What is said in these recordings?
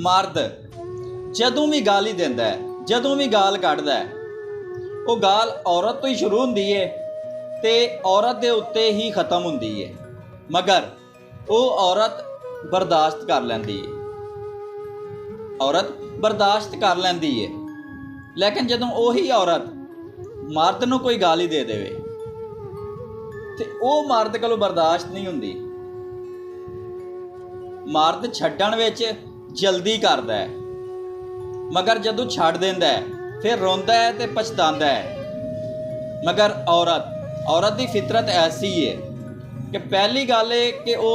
मर्द जदों भी गाली देंदा है, जदों भी गाल कढ़दा है, वो गाल औरत तो ही शुरू होंदी है ते औरत दे उत्ते ही ख़त्म होंदी है, मगर वो औरत बर्दाश्त कर लैंदी है, औरत बर्दाश्त कर लैंदी है। लेकिन जदों वही औरत मर्द नूं कोई गाली दे देवे ते वो मर्द कोलों बर्दाश्त नहीं हुंदी। मर्द छड्डण विच जल्दी करदा है, मगर जदों छड्ड दिंदा है फिर रोंदा है ते पछतांदा है। मगर औरत दी फितरत ऐसी है कि पहली गल है कि वो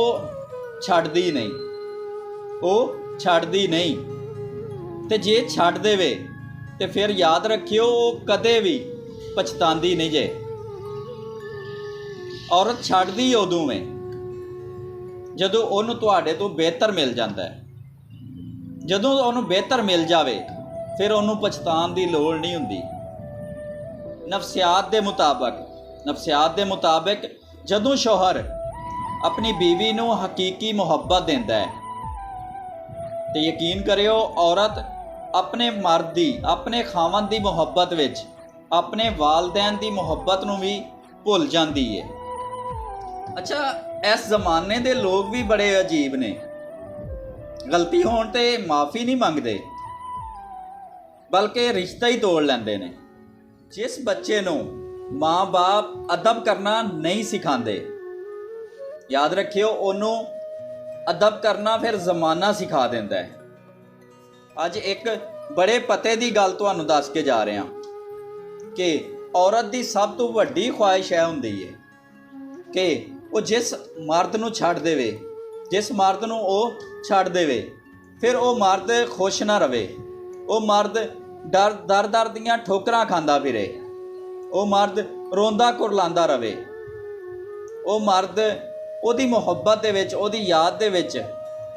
छड्डदी नहीं, वो छड्डदी नहीं, ते जे छड्ड देवे ते फिर याद रखियो वो कदे भी पछतांदी नहीं जे। औरत छड्डदी उदों है जदों उहनूं तुहाडे तो बेहतर मिल जाता है। जदों उहनूं बेहतर मिल जावे फिर उहनूं पछताण दी लोड़ नहीं हुंदी। नफसियात दे मुताबिक जदों शौहर अपनी बीवी नूं हकीकी मुहब्बत दिंदा है तो यकीन करियो औरत अपने मर्द दी, अपने खावंद दी मुहब्बत विच अपने वालदैन दी मुहब्बत नूं भी भुल जांदी है। अच्छा, इस जमाने दे लोग भी बड़े अजीब ने, गलती होण ते माफ़ी नहीं मंगते बल्कि रिश्ता ही तोड़ लैंदे ने। जिस बच्चे नूं माँ बाप अदब करना नहीं सिखाते, याद रखियो उन्हों अदब करना फिर जमाना सिखा देंदा है। अज एक बड़े पते की गल तुहानूं दस के जा रहा कि औरत की सब तो वड्डी ख्वाहिश है हुंदी है कि वो जिस मर्द नूं छड्ड देवे, जिस मर्द नूं वो छड्ड देवे फिर वो मर्द खुश ना रवे, वो मर्द दर दियां ठोकरां खांदा फिरे, वो मर्द रोंदा कुरलांदा रवे, वो मर्द ओदी मुहब्बत दे विच, ओदी याद दे विच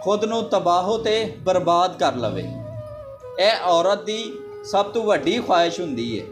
खुद नूं तबाहो ते बर्बाद कर लवे। यह औरत दी सब तो वड्डी ख्वाहिश हुंदी है।